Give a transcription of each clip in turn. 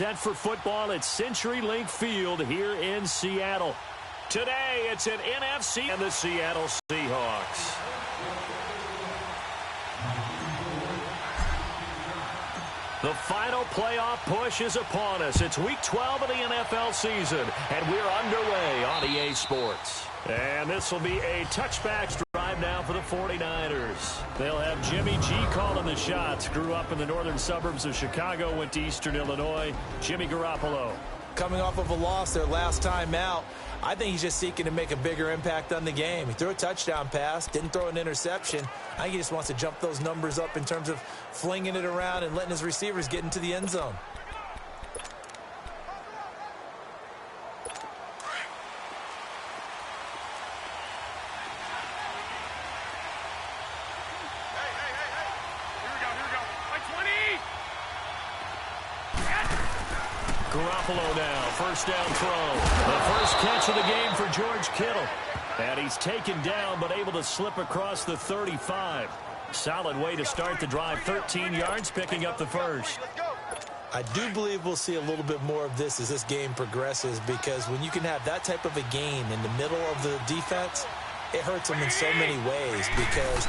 Set for football at CenturyLink Field here in Seattle. Today, it's an NFC and the Seattle Seahawks. The final playoff push is upon us. It's Week 12 of the NFL season, and we're underway on EA Sports. And this will be a touchback drive now for the 49ers. They'll have Jimmy G calling the shots. Grew up in the northern suburbs of Chicago, went to Eastern Illinois. Jimmy Garoppolo. Coming off of a loss their last time out, I think he's just seeking to make a bigger impact on the game. He threw a touchdown pass, didn't throw an interception. I think he just wants to jump those numbers up in terms of flinging it around and letting his receivers get into the end zone. Garoppolo now, first down throw. The first catch of the game for George Kittle. And he's taken down but able to slip across the 35. Solid way to start the drive, 13 yards, picking up the first. I do believe we'll see a little bit more of this as this game progresses, because when you can have that type of a gain in the middle of the defense, it hurts them in so many ways, because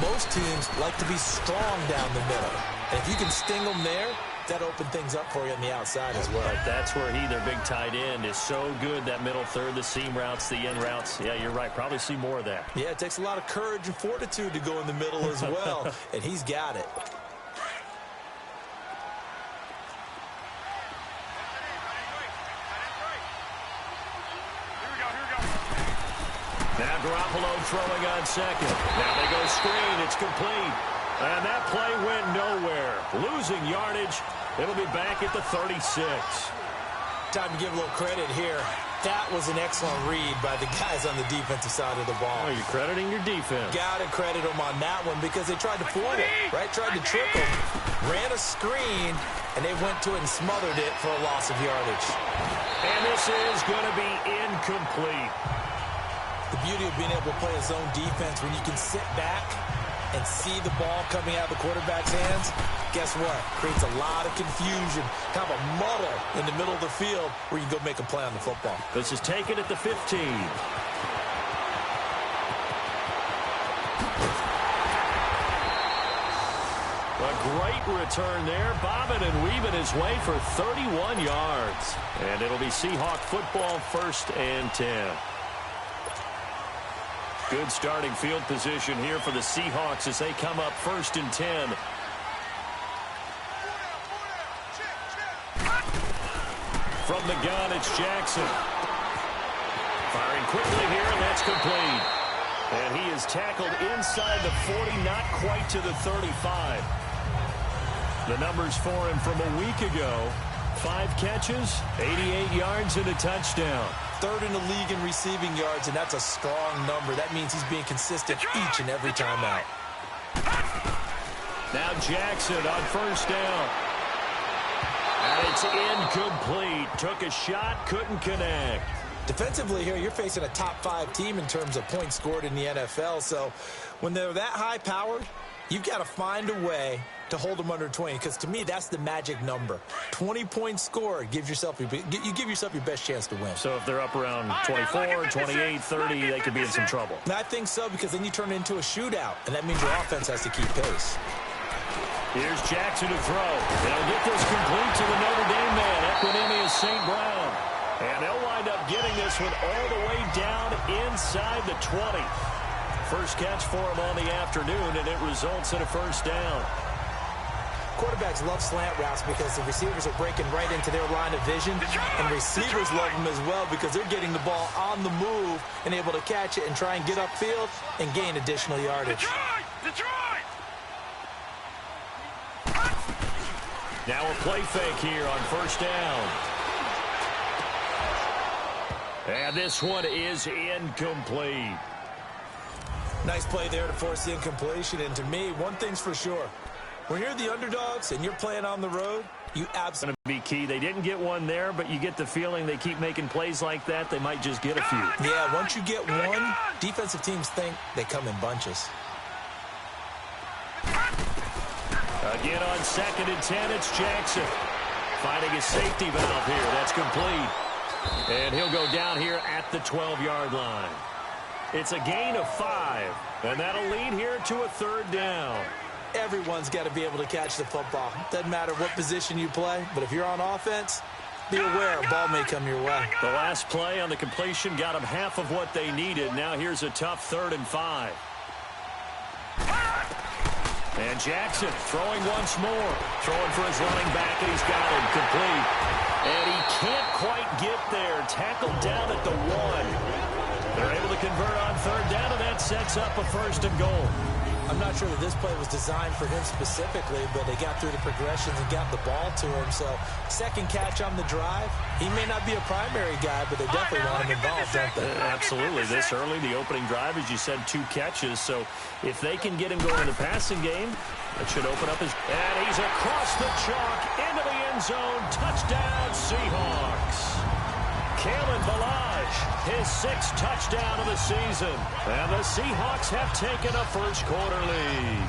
most teams like to be strong down the middle. And if you can sting them there, that open things up for you on the outside as well. Right, that's where their big tight end, is so good, that middle third, the seam routes, the end routes. Yeah, you're right. Probably see more of that. Yeah, it takes a lot of courage and fortitude to go in the middle as well, and he's got it. Now Garoppolo throwing on second. Now they go screen. It's complete. And that play went nowhere. Losing yardage. It'll be back at the 36. Time to give a little credit here. That was an excellent read by the guys on the defensive side of the ball. Oh, you're crediting your defense. Got to credit them on that one, because they tried to fool him, right? Tried to trick him. Ran a screen, and they went to it and smothered it for a loss of yardage. And this is going to be incomplete. The beauty of being able to play a zone defense, when you can sit back and see the ball coming out of the quarterback's hands, guess what? Creates a lot of confusion, kind of a muddle in the middle of the field where you can go make a play on the football. This is taken at the 15. A great return there, bobbing and weaving his way for 31 yards. And it'll be Seahawk football, 1st and 10. Good starting field position here for the Seahawks as they come up 1st and 10. From the gun, it's Jackson. Firing quickly here, and that's complete. And he is tackled inside the 40, not quite to the 35. The numbers for him from a week ago: 5 catches, 88 yards, and a touchdown. 3rd in the league in receiving yards, and that's a strong number. That means he's being consistent each and every time out. Now Jackson on 1st down. And it's incomplete. Took a shot, couldn't connect. Defensively here, you're facing a top 5 team in terms of points scored in the NFL. So when they're that high-powered, you've got to find a way to hold them under 20, because to me, that's the magic number. 20 points scored gives yourself you give yourself your best chance to win. So if they're up around 24, 28, 30, they could be in some trouble. And I think so, because then you turn it into a shootout, and that means your offense has to keep pace. Here's Jackson to throw. They'll get this complete to the Notre Dame man, Equanimeous St. Brown. And they'll wind up getting this one all the way down inside the 20. First catch for him on the afternoon, and it results in a 1st down. Quarterbacks love slant routes because the receivers are breaking right into their line of vision, and receivers love them as well because they're getting the ball on the move and able to catch it and try and get upfield and gain additional yardage. Now a play fake here on 1st down. And this one is incomplete. Nice play there to force the incompletion, and to me, one thing's for sure. When you're the underdogs and you're playing on the road, you absolutely be key. They didn't get one there, but you get the feeling they keep making plays like that, they might just get a few. Yeah, once you get one, defensive teams think they come in bunches. Again on 2nd and 10, it's Jackson. finding his safety valve here. That's complete. And he'll go down here at the 12-yard line. It's a gain of 5, and that'll lead here to a third down. Everyone's got to be able to catch the football. Doesn't matter what position you play, but if you're on offense, be aware a ball may come your way. The last play on the completion got them half of what they needed. Now here's a tough 3rd and 5. And Jackson throwing once more. Throwing for his running back, and he's got him complete. And he can't quite get there. Tackled down at the 1. They're able to convert on 3rd down, and that sets up a 1st and goal. I'm not sure that this play was designed for him specifically, but they got through the progressions and got the ball to him. So, second catch on the drive. He may not be a primary guy, but they definitely want him involved, don't they? Absolutely. This early, the opening drive, as you said, 2 catches. So, if they can get him going in the passing game, it should open up his... And he's across the chalk into the end zone. Touchdown, Seahawks. Kalen Ballage, his 6th touchdown of the season. And the Seahawks have taken a first-quarter lead.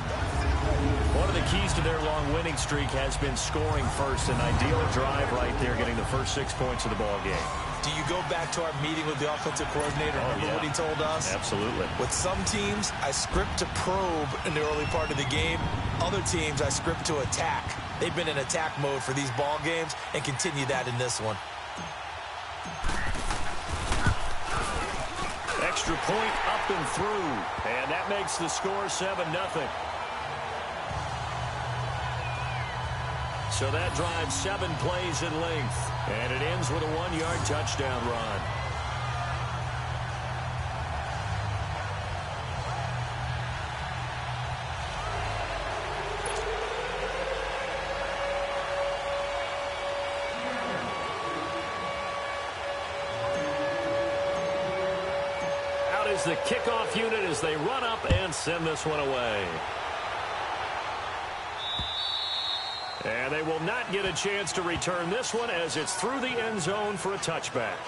One of the keys to their long winning streak has been scoring first. An ideal drive right there, getting the first 6 points of the ball game. Do you go back to our meeting with the offensive coordinator? Remember what he told us? Absolutely. With some teams, I script to probe in the early part of the game. Other teams, I script to attack. They've been in attack mode for these ball games and continue that in this one. Extra point up and through. And that makes the score 7-0. So that drives 7 plays in length. And it ends with a 1-yard touchdown run. The kickoff unit as they run up and send this one away. And they will not get a chance to return this one as it's through the end zone for a touchback.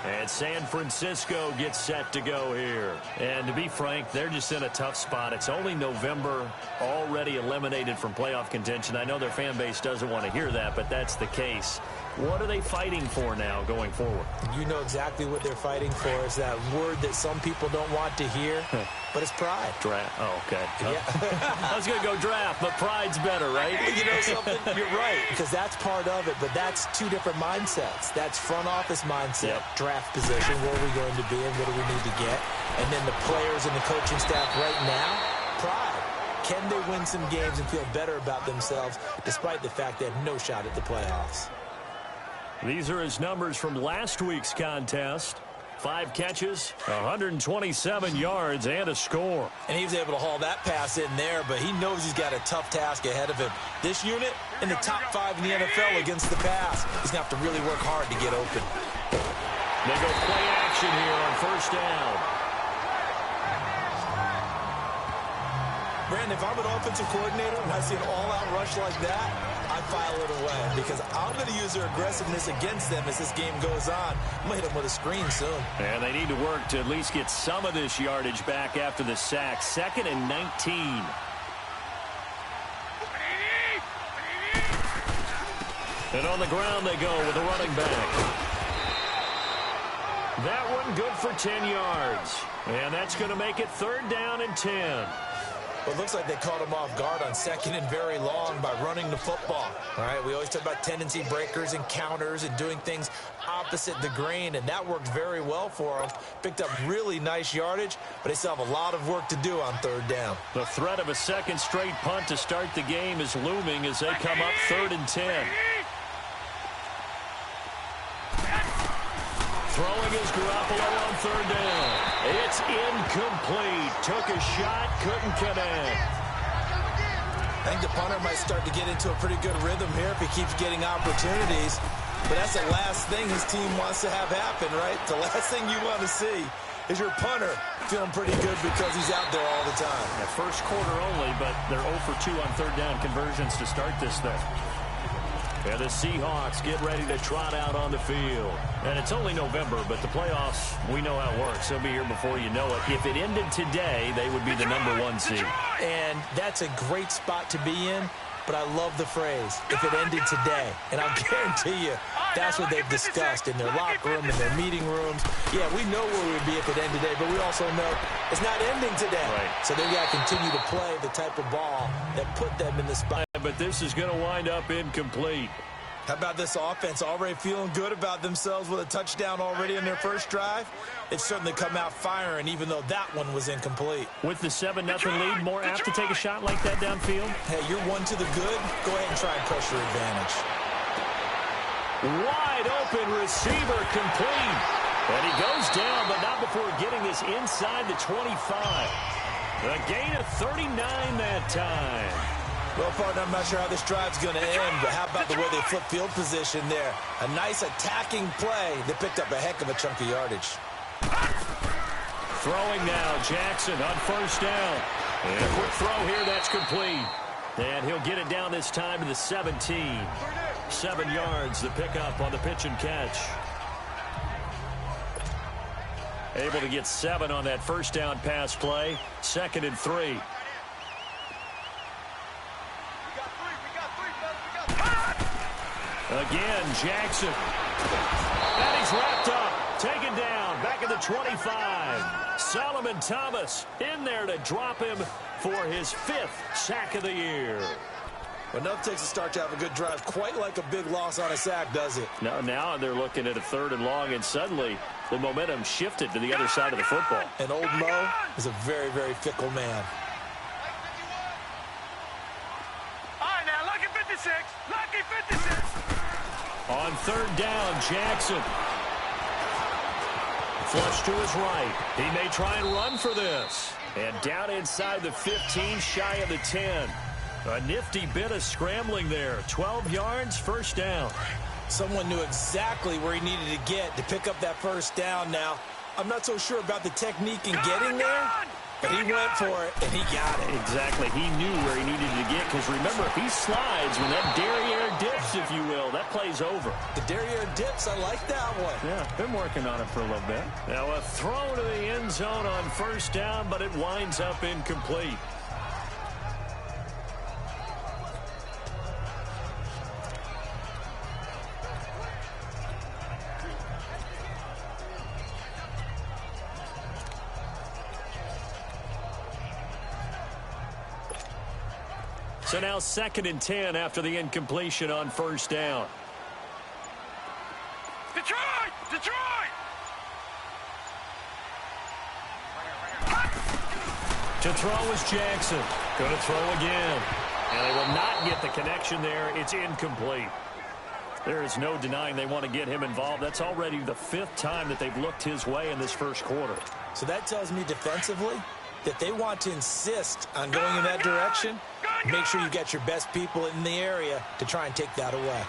And San Francisco gets set to go here. And to be frank, they're just in a tough spot. It's only November, already eliminated from playoff contention. I know their fan base doesn't want to hear that, but that's the case. What are they fighting for now going forward? You know exactly what they're fighting for. Is that word that some people don't want to hear, but it's pride. Draft. Oh, okay. Yeah. I was going to go draft, but pride's better, right? You know something? You're right, because that's part of it, but that's 2 different mindsets. That's front office mindset, draft position, where are we going to be and what do we need to get? And then the players and the coaching staff right now, pride. Can they win some games and feel better about themselves despite the fact they have no shot at the playoffs? These are his numbers from last week's contest. 5 catches, 127 yards, and a score. And he was able to haul that pass in there, but he knows he's got a tough task ahead of him. This unit in the top 5 in the NFL against the pass. He's going to have to really work hard to get open. They go play action here on 1st down. Brandon, if I'm an offensive coordinator and I see an all-out rush like that, I file it away because I'm going to use their aggressiveness against them as this game goes on. I'm going to hit them with a screen soon. And they need to work to at least get some of this yardage back after the sack. 2nd and 19. And on the ground they go with a running back. That one good for 10 yards. And that's going to make it 3rd down and 10. Well, it looks like they caught him off guard on 2nd and very long by running the football. All right, we always talk about tendency breakers and counters and doing things opposite the grain, and that worked very well for them. Picked up really nice yardage, but they still have a lot of work to do on 3rd down. The threat of a 2nd straight punt to start the game is looming as they come up 3rd and 10. Throwing is Garoppolo on 3rd down. It's incomplete. Took a shot, couldn't connect. I think the punter might start to get into a pretty good rhythm here if he keeps getting opportunities. But that's the last thing his team wants to have happen, right? The last thing you want to see is your punter feeling pretty good because he's out there all the time. Yeah, 1st quarter only, but they're 0 for 2 on 3rd down conversions to start this thing. And the Seahawks get ready to trot out on the field. And it's only November, but the playoffs, we know how it works. They'll be here before you know it. If it ended today, they would be the #1 seed. And that's a great spot to be in. but I love the phrase, if it ended today. And I'll guarantee you, that's what they've discussed in their locker room, in their meeting rooms. Yeah, we know where we would be if it ended today, but we also know it's not ending today. Right. So they've got to continue to play the type of ball that put them in the spot. But this is going to wind up incomplete. How about this offense already feeling good about themselves with a touchdown already in their first drive? It's certainly come out firing, even though that one was incomplete. With the 7-0 lead, more apt to take a shot like that downfield? Hey, you're one to the good. Go ahead and try and press your advantage. Wide open receiver complete. And he goes down, but not before getting this inside the 25. A gain of 39 that time. Well, partner, I'm not sure how this drive's going to end, but how about the way they flip field position there? A nice attacking play. They picked up a heck of a chunk of yardage. Throwing now, Jackson on first down. And a quick throw here, that's complete. And he'll get it down this time to the 17. 7 yards to pick up on the pitch and catch. Able to get 7 on that first down pass play. 2nd and 3. Again, Jackson. And he's wrapped up. Taken down. Back at the 25. Solomon Thomas in there to drop him for his 5th sack of the year. Well, enough takes a start to have a good drive. Quite like a big loss on a sack, does it? Now they're looking at a 3rd and long, and suddenly the momentum shifted to the other side of the football. And old Mo is a very, very fickle man. All right, now, lucky 56. Lucky 56. On 3rd down, Jackson. Flush to his right. He may try and run for this. And down inside the 15, shy of the 10. A nifty bit of scrambling there. 12 yards, first down. Someone knew exactly where he needed to get to pick up that first down now. I'm not so sure about the technique in getting there, but he went for it, and he got it. Exactly. He knew where he needed to get, because remember, if he slides, when that derriere dips, if you will, that play's over. The derriere dips, I like that one. Yeah, been working on it for a little bit. Now a throw to the end zone on first down, but it winds up incomplete. So now 2nd and 10 after the incompletion on first down. Detroit! Detroit! To throw is Jackson. Going to throw again. And they will not get the connection there. It's incomplete. There is no denying they want to get him involved. That's already the 5th time that they've looked his way in this first quarter. So that tells me defensively that they want to insist on going in that direction. Make sure you get your best people in the area to try and take that away.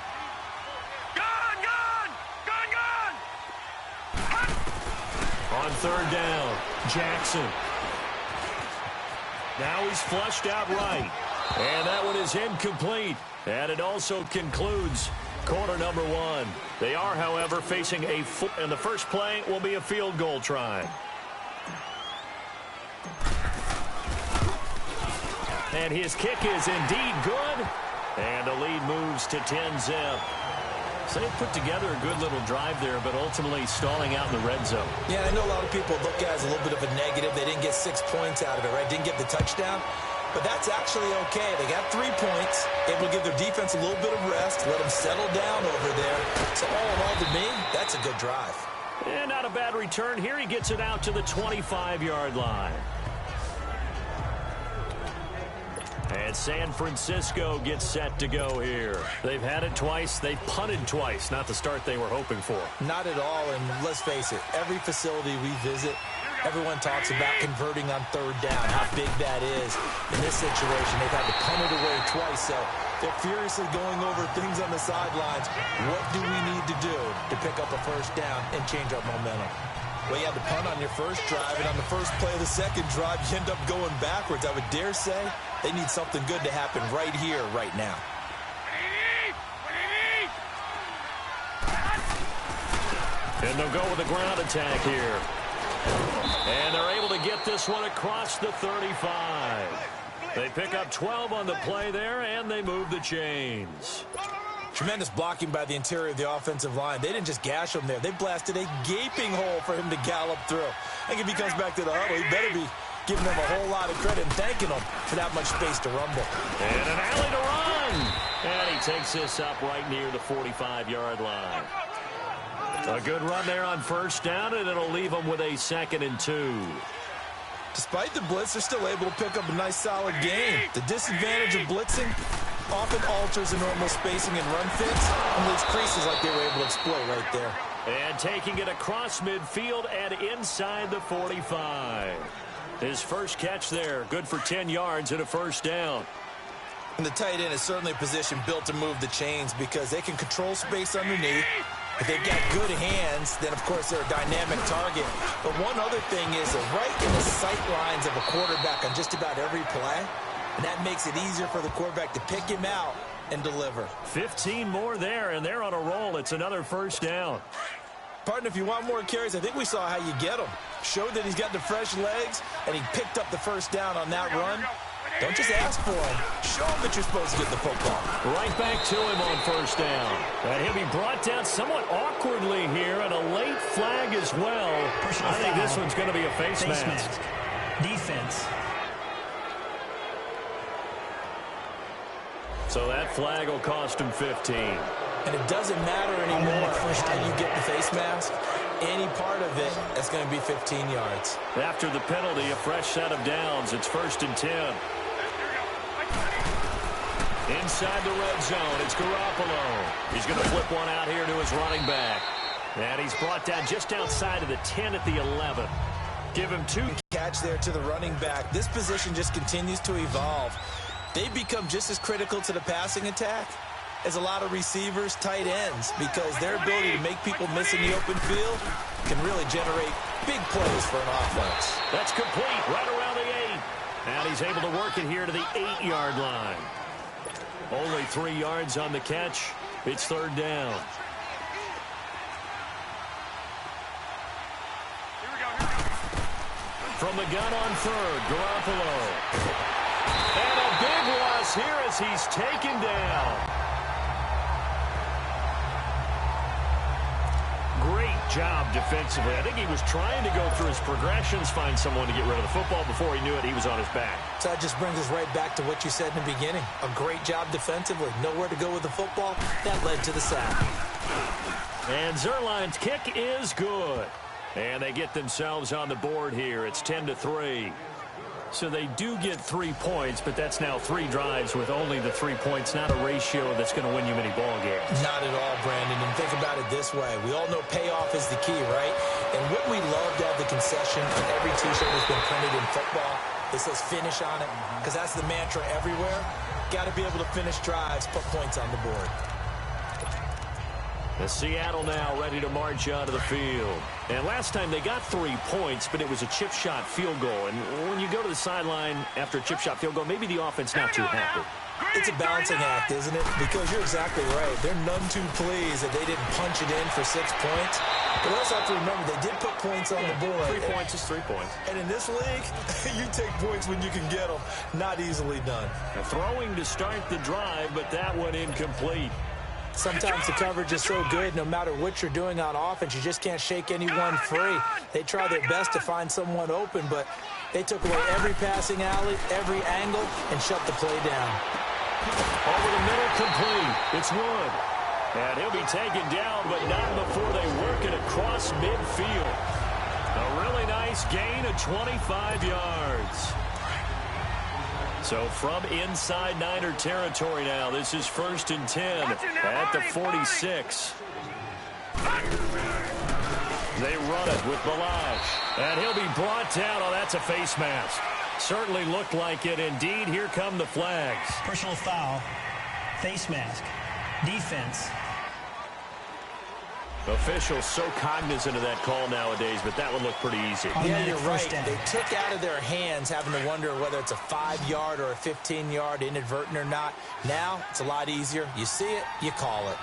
On 3rd down, Jackson. Now he's flushed out right. And that one is incomplete. And it also concludes quarter number 1. They are, however, facing and the first play will be a field goal try. And his kick is indeed good. And the lead moves to 10-zip. So they put together a good little drive there, but ultimately stalling out in the red zone. Yeah, I know a lot of people look at it as a little bit of a negative. They didn't get 6 points out of it, right? Didn't get the touchdown. But that's actually okay. They got 3 points, able to give their defense a little bit of rest, let them settle down over there. So all in all, to me, that's a good drive. And not a bad return here. He gets it out to the 25-yard line. And San Francisco gets set to go here. They've had it twice. They've punted twice. Not the start they were hoping for. Not at all, and let's face it, every facility we visit, everyone talks about converting on 3rd down, how big that is. In this situation, they've had to punt it away twice, so they're furiously going over things on the sidelines. What do we need to do to pick up a first down and change our momentum? Well, you had to punt on your first drive, and on the first play of the second drive, you end up going backwards. I would dare say they need something good to happen right here, right now. And they'll go with a ground attack here. And they're able to get this one across the 35. They pick up 12 on the play there, and they move the chains. Tremendous blocking by the interior of the offensive line. They didn't just gash him there. They blasted a gaping hole for him to gallop through. I think if he comes back to the huddle, he better be giving them a whole lot of credit and thanking them for that much space to rumble. And an alley to run. And he takes this up right near the 45-yard line. A good run there on first down, and it'll leave them with a 2nd and 2. Despite the blitz, they're still able to pick up a nice, solid gain. The disadvantage of blitzing often alters the normal spacing and run fits and leaves creases like they were able to exploit right there. And taking it across midfield and inside the 45. His first catch there, good for 10 yards and a first down. And the tight end is certainly a position built to move the chains because they can control space underneath. If they've got good hands, then, of course, they're a dynamic target. But one other thing is they're right in the sight lines of a quarterback on just about every play, and that makes it easier for the quarterback to pick him out and deliver. 15 more there, and they're on a roll. It's another first down. Partner, if you want more carries, I think we saw how you get them. Showed that he's got the fresh legs, and he picked up the first down on that run. Don't just ask for him. Show him that you're supposed to get the football. Right back to him on first down. And he'll be brought down somewhat awkwardly here, and a late flag as well. I think this one's going to be a face mask. Defense. So that flag will cost him 15. And it doesn't matter anymore how you get the face mask. Any part of it, that's going to be 15 yards. After the penalty, a fresh set of downs. It's 1st and 10. Inside the red zone, it's Garoppolo. He's going to flip one out here to his running back. And he's brought down just outside of the 10 at the 11. Give him 2. Catch there to the running back. This position just continues to evolve. They become just as critical to the passing attack as a lot of receivers, tight ends, because their ability to make people miss in the open field can really generate big plays for an offense. That's complete right around the 8. And he's able to work it here to the 8-yard line. Only 3 yards on the catch. It's 3rd down. From the gun on 3rd, Garoppolo. And a big loss here as he's taken down. Great job defensively. I think he was trying to go through his progressions, find someone to get rid of the football. Before he knew it, he was on his back. So that just brings us right back to what you said in the beginning. A great job defensively. Nowhere to go with the football. That led to the sack. And Zuerlein's kick is good. And they get themselves on the board here. It's 10-3. So they do get 3 points, but that's now 3 drives with only the 3 points, not a ratio that's going to win you many ball games. Not at all, Brandon. And think about it this way. We all know payoff is the key, right? And wouldn't we love to have the concession on every T-shirt that's been printed in football that says finish on it? Because that's the mantra everywhere. Got to be able to finish drives, put points on the board. The Seattle now ready to march onto the field. And last time they got 3 points, but it was a chip shot field goal. And when you go to the sideline after a chip shot field goal, maybe the offense not too happy. It's a balancing act, isn't it? Because you're exactly right. They're none too pleased that they didn't punch it in for 6 points. But also have to remember, they did put points on the board. 3 points is 3 points. And in this league, you take points when you can get them. Not easily done. Now, throwing to start the drive, but that one incomplete. Sometimes the coverage is so good, no matter what you're doing on offense, you just can't shake anyone free. They try their best to find someone open, but they took away every passing alley, every angle, and shut the play down. Over the middle, complete. It's Wood. And he'll be taken down, but not before they work it across midfield. A really nice gain of 25 yards. So from inside Niner territory now, this is 1st and 10 at the 46. They run it with Balazs. And he'll be brought down. Oh, that's a face mask. Certainly looked like it. Indeed, here come the flags. Personal foul. Face mask. Defense. Officials so cognizant of that call nowadays, but that would look pretty easy. Yeah, you're right. They took out of their hands having to wonder whether it's a 5-yard or a 15-yard, inadvertent or not. Now, it's a lot easier. You see it, you call it.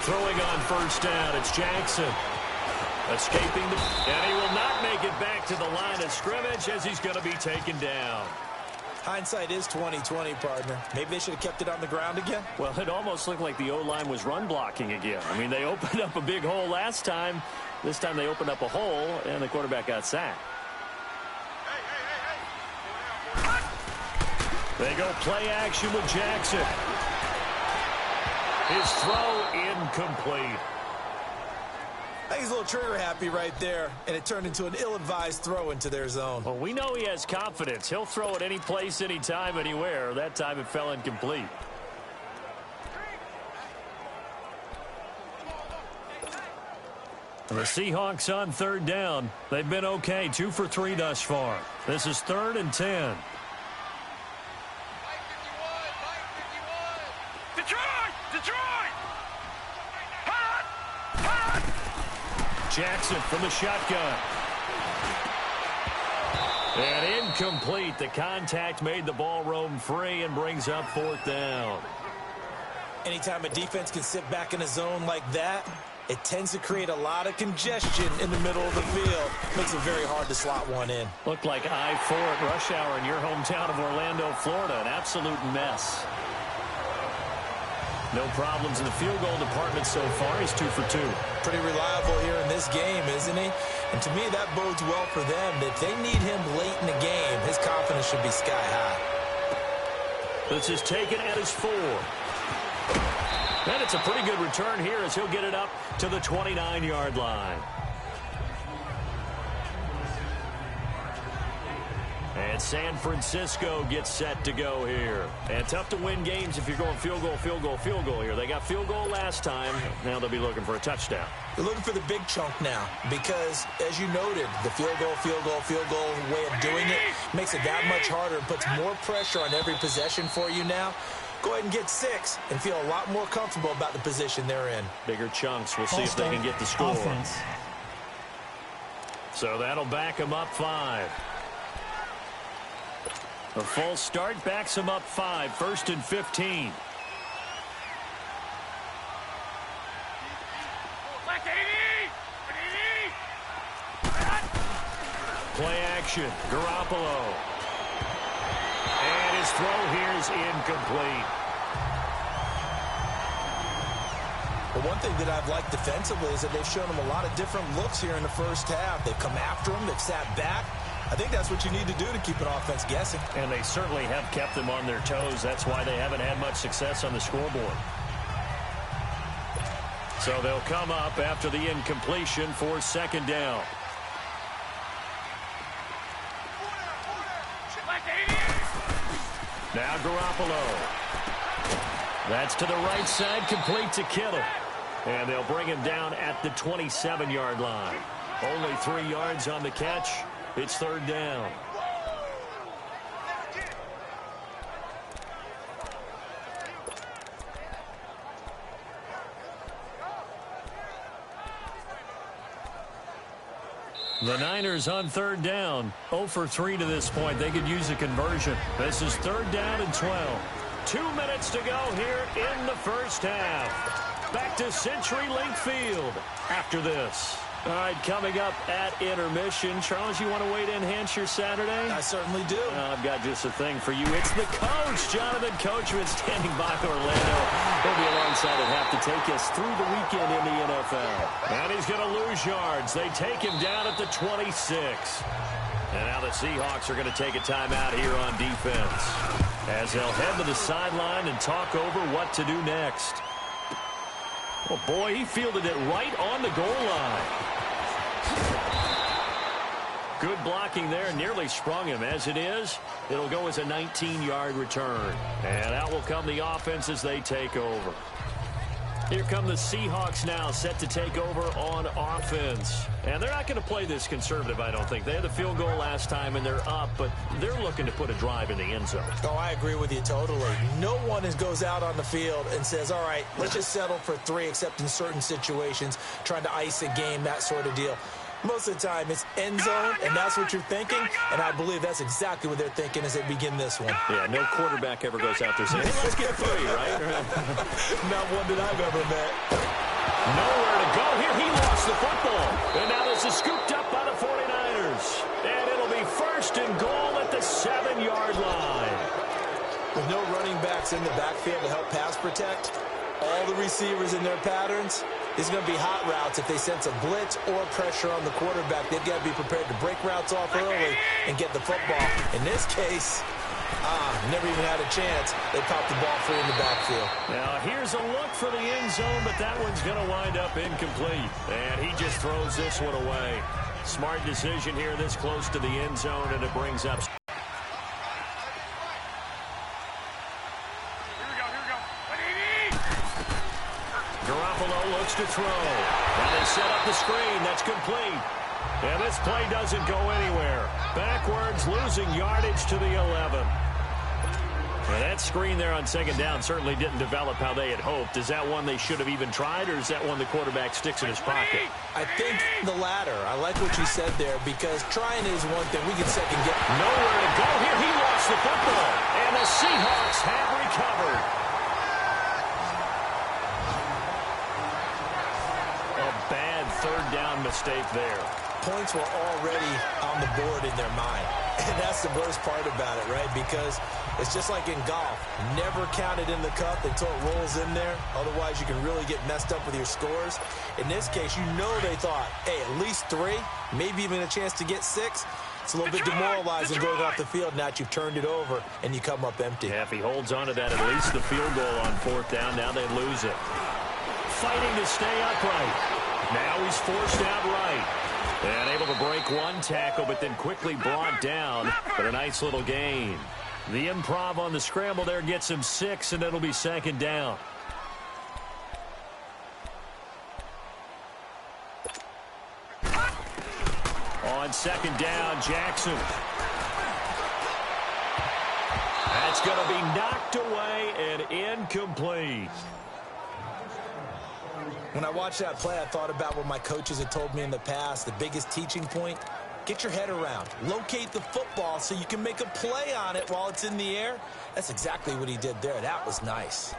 Throwing on first down, it's Jackson. Escaping and he will not make it back to the line of scrimmage as he's going to be taken down. Hindsight is 20/20, partner. Maybe they should have kept it on the ground again. Well, it almost looked like the O-line was run blocking again. I mean, they opened up a big hole last time. This time they opened up a hole, and the quarterback got sacked. They go play action with Jackson. His throw incomplete. I think he's a little trigger happy right there, and it turned into an ill-advised throw into their zone. Well, we know he has confidence. He'll throw it any place, anytime, anywhere. That time it fell incomplete. The Seahawks on third down. They've been okay, 2 for 3 thus far. This is 3rd and 10. Jackson from the shotgun. And incomplete. The contact made the ball roam free and brings up 4th down. Anytime a defense can sit back in a zone like that, it tends to create a lot of congestion in the middle of the field. Makes it very hard to slot one in. Looked like I-4 at rush hour in your hometown of Orlando, Florida. An absolute mess. No problems in the field goal department so far. He's 2 for 2. Pretty reliable here in this game, isn't he? And to me, that bodes well for them. If they need him late in the game, his confidence should be sky high. This is taken at his 4. And it's a pretty good return here as he'll get it up to the 29-yard line. And San Francisco gets set to go here. And tough to win games if you're going field goal, field goal, field goal here. They got field goal last time. Now they'll be looking for a touchdown. They're looking for the big chunk now because, as you noted, the field goal way of doing it makes it that much harder and puts more pressure on every possession for you now. Go ahead and get 6 and feel a lot more comfortable about the position they're in. Bigger chunks. We'll see if they can get the score. Offense. So that'll back them up 5. A full start backs them up 5. 1st and 15. Play action. Garoppolo. And his throw here is incomplete. But one thing that I've liked defensively is that they've shown him a lot of different looks here in the first half. They've come after him. They've sat back. I think that's what you need to do to keep an offense guessing. And they certainly have kept them on their toes. That's why they haven't had much success on the scoreboard. So they'll come up after the incompletion for 2nd down. Now Garoppolo. That's to the right side, complete to Kittle. And they'll bring him down at the 27-yard line. Only 3 yards on the catch. It's 3rd down. The Niners on 3rd down. 0 for 3 to this point. They could use a conversion. This is 3rd down and 12. 2 minutes to go here in the first half. Back to CenturyLink Field after this. All right, coming up at intermission. Charles, you want to wait to enhance your Saturday? I certainly do. I've got just a thing for you. It's the coach, Jonathan Coachman, standing by Orlando. He'll be alongside at half to take us through the weekend in the NFL. And he's going to lose yards. They take him down at the 26. And now the Seahawks are going to take a timeout here on defense as they'll head to the sideline and talk over what to do next. Oh, boy, he fielded it right on the goal line. Good blocking there, nearly sprung him. As it is, it'll go as a 19-yard return. And out will come the offense as they take over. Here come the Seahawks now, set to take over on offense. And they're not going to play this conservative, I don't think. They had the field goal last time, and they're up, but they're looking to put a drive in the end zone. Oh, I agree with you totally. No one goes out on the field and says, all right, let's just settle for 3, except in certain situations, trying to ice a game, that sort of deal. Most of the time, it's end zone, and that's what you're thinking, and I believe that's exactly what they're thinking as they begin this one. Yeah, no quarterback ever goes out there saying, hey, let's get 3, right? Not one that I've ever met. Nowhere to go here. He lost the football. And now this is scooped up by the 49ers. And it'll be first and goal at the 7-yard line. With no running backs in the backfield to help pass protect, all the receivers in their patterns, these are going to be hot routes. If they sense a blitz or pressure on the quarterback, they've got to be prepared to break routes off early and get the football. In this case, never even had a chance. They popped the ball free in the backfield. Now here's a look for the end zone, but that one's going to wind up incomplete. And he just throws this one away. Smart decision here this close to the end zone, and it brings up... Garoppolo looks to throw. And they set up the screen. That's complete. And this play doesn't go anywhere. Backwards, losing yardage to the 11. Now that screen there on second down certainly didn't develop how they had hoped. Is that one they should have even tried, or is that one the quarterback sticks in his pocket? I think the latter. I like what you said there, because trying is one thing. We can second guess. Nowhere to go here. He lost the football. And the Seahawks have recovered. A bad third down mistake there. Points were already on the board in their mind. And that's the worst part about it, right? Because it's just like in golf. Never count it in the cup until it rolls in there. Otherwise, you can really get messed up with your scores. In this case, you know they thought, hey, at least 3, maybe even a chance to get 6. It's a little bit demoralizing going off the field now that you've turned it over and you come up empty. Yeah, if he holds on to that, at least the field goal on fourth down. Now they lose it. Fighting to stay upright. Now he's forced out right. And able to break one tackle, but then quickly brought down. But a nice little gain. The improv on the scramble there gets him 6, and it'll be second down. On second down, Jackson. That's going to be knocked away and incomplete. When I watched that play, I thought about what my coaches had told me in the past. The biggest teaching point, get your head around. Locate the football so you can make a play on it while it's in the air. That's exactly what he did there. That was nice.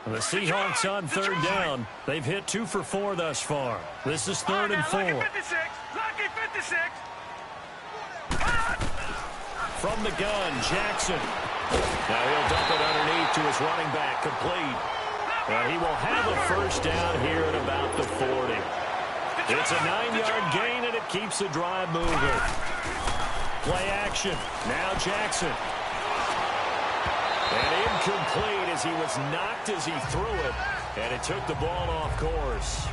The Seahawks on third down. They've hit 2 for 4 thus far. This is 3rd and 4. Lucky 56. Lucky 56. From the gun, Jackson. Now he'll dump it underneath to his running back, complete. And he will have a first down here at about the 40. It's a 9-yard gain, and it keeps the drive moving. Play action. Now Jackson. And incomplete as he was knocked as he threw it. And it took the ball off course.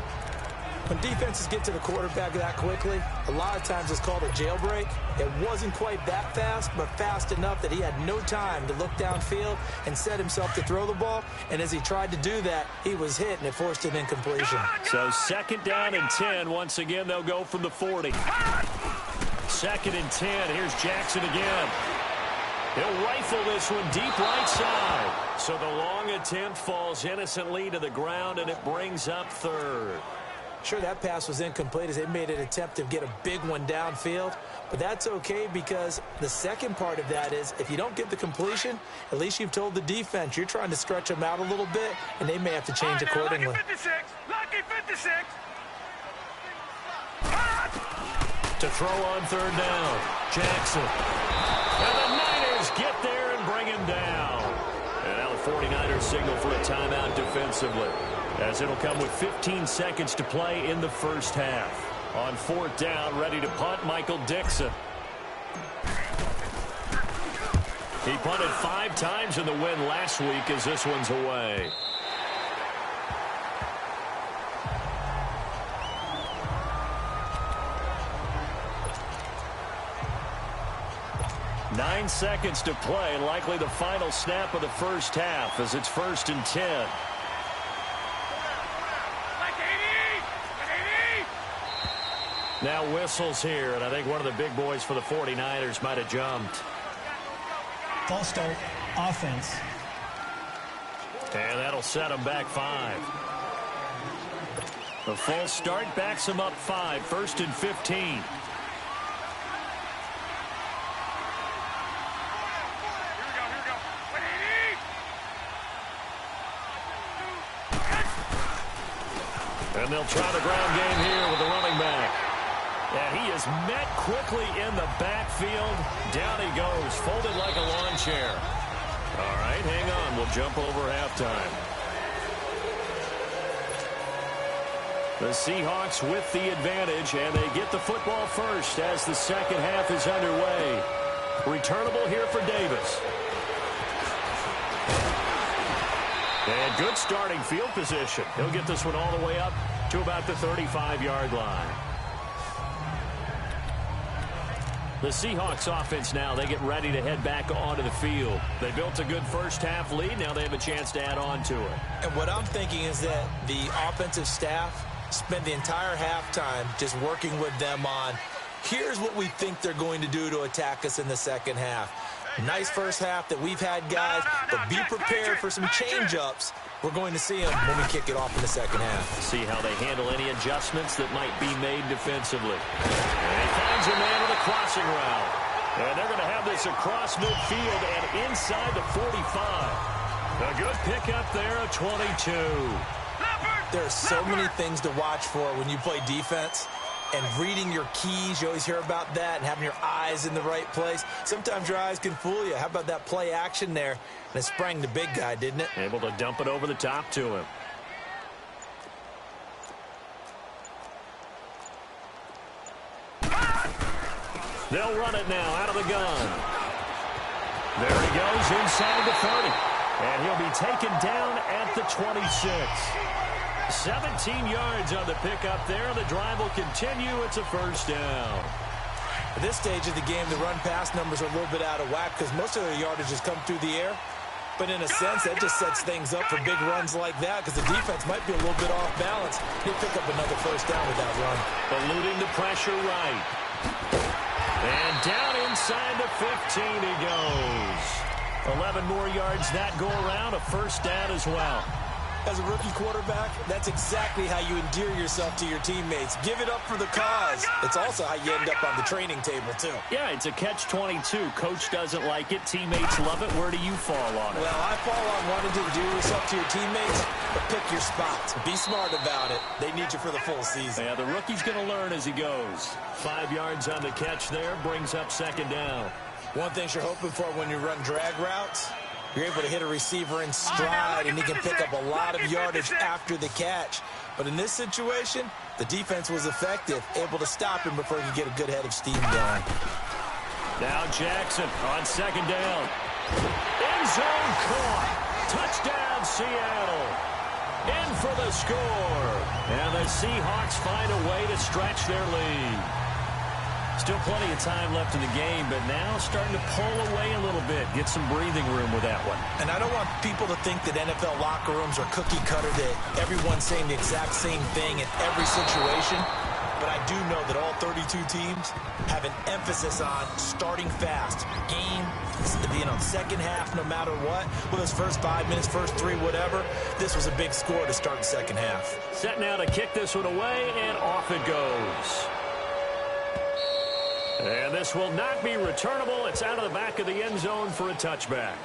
When defenses get to the quarterback that quickly, a lot of times it's called a jailbreak. It wasn't quite that fast, but fast enough that he had no time to look downfield and set himself to throw the ball. And as he tried to do that, he was hit, and it forced an incompletion. So second down and 10. Once again, they'll go from the 40. Second and 10. Here's Jackson again. He'll rifle this one deep right side. So the long attempt falls innocently to the ground, and it brings up 3rd. Sure, that pass was incomplete as they made an attempt to get a big one downfield. But that's okay, because the second part of that is if you don't get the completion, at least you've told the defense you're trying to stretch them out a little bit, and they may have to change accordingly. Lucky 56. Lucky 56. To throw on third down, Jackson. And the Niners get there and bring him down. And now the 49ers signal for a timeout defensively, as it'll come with 15 seconds to play in the first half. On fourth down, ready to punt, Michael Dixon. He punted 5 times in the win last week as this one's away. Nine seconds to play, likely the final snap of the first half as it's 1st and 10. Now whistles here, and I think one of the big boys for the 49ers might have jumped. False start, offense. And that'll set them back 5. The false start backs them up 5, 1st and 15. And they'll try the ground game here with the running back. And he is met quickly in the backfield. Down he goes, folded like a lawn chair. All right, hang on. We'll jump over halftime. The Seahawks with the advantage, and they get the football first as the second half is underway. Returnable here for Davis. And good starting field position. He'll get this one all the way up to about the 35-yard line. The Seahawks offense now, they get ready to head back onto the field. They built a good first-half lead. Now they have a chance to add on to it. And what I'm thinking is that the offensive staff spend the entire halftime just working with them on, here's what we think they're going to do to attack us in the second half. Nice first half that we've had, guys, but be prepared for some change-ups. We're going to see them when we kick it off in the second half. See how they handle any adjustments that might be made defensively. And he finds a man with a crossing route. And they're going to have this across midfield and inside the 45. A good pickup there of 22. There are so many things to watch for when you play defense. And reading your keys, you always hear about that, and having your eyes in the right place. Sometimes your eyes can fool you. How about that play action there? And it sprang the big guy, didn't it? Able to dump it over the top to him. They'll run it now out of the gun. There he goes inside the 30. And he'll be taken down at the 26. 17 yards on the pickup there. The drive will continue. It's a first down. At this stage of the game, the run-pass numbers are a little bit out of whack because most of their yardage has come through the air. But in a sense, that just sets things up for big runs like that because the defense might be a little bit off balance. He'll pick up another first down with that run. Eluding the pressure right. And down inside the 15 he goes. 11 more yards that go around. A first down as well. As a rookie quarterback, that's exactly how you endear yourself to your teammates. Give it up for the cause. It's also how you end up on the training table, too. Yeah, it's a catch-22. Coach doesn't like it. Teammates love it. Where do you fall on it? Well, I fall on wanting to endear yourself to your teammates, but pick your spots. Be smart about it. They need you for the full season. Yeah, the rookie's going to learn as he goes. 5 yards on the catch there. Brings up second down. One thing you're hoping for when you run drag routes, you're able to hit a receiver in stride, and he can pick up a lot of yardage after the catch. But in this situation, the defense was effective, able to stop him before he could get a good head of steam going. Now Jackson on second down. End zone caught. Touchdown, Seattle. In for the score. And the Seahawks find a way to stretch their lead. Still plenty of time left in the game, but now starting to pull away a little bit. Get some breathing room with that one. And I don't want people to think that NFL locker rooms are cookie cutter, that everyone's saying the exact same thing in every situation. But I do know that all 32 teams have an emphasis on starting fast. Game, second half, no matter what. With those first 5 minutes, first 3, whatever, this was a big score to start the second half. Set now to kick this one away, and off it goes. And this will not be returnable. It's out of the back of the end zone for a touchback.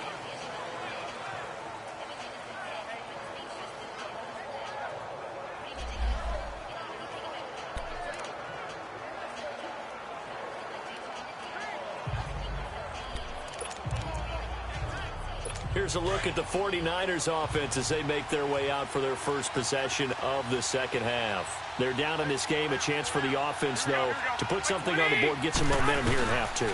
Here's a look at the 49ers offense as they make their way out for their first possession of the second half. They're down in this game. A chance for the offense, though, to put something on the board, get some momentum here in half two.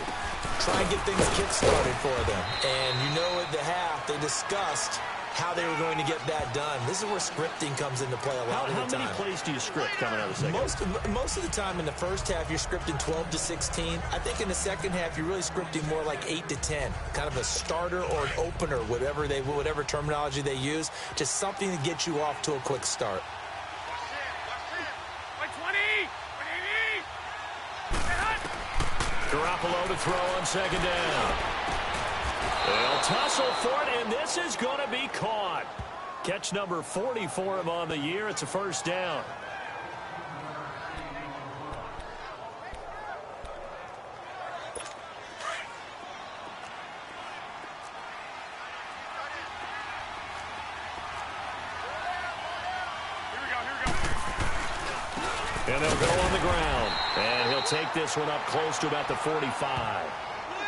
Try and get things kick-started for them. And you know at the half, they discussed how they were going to get that done. This is where scripting comes into play a lot of the time. How many plays do you script coming out of the second? Most of the time in the first half, you're scripting 12 to 16. I think in the second half, you're really scripting more like 8 to 10. Kind of a starter or an opener, whatever terminology they use. Just something to get you off to a quick start. Garoppolo to throw on second down. They'll tussle for it, and this is going to be caught. Catch number 40 for him on the year. It's a first down. And they'll go on the ground. And he'll take this one up close to about the 45.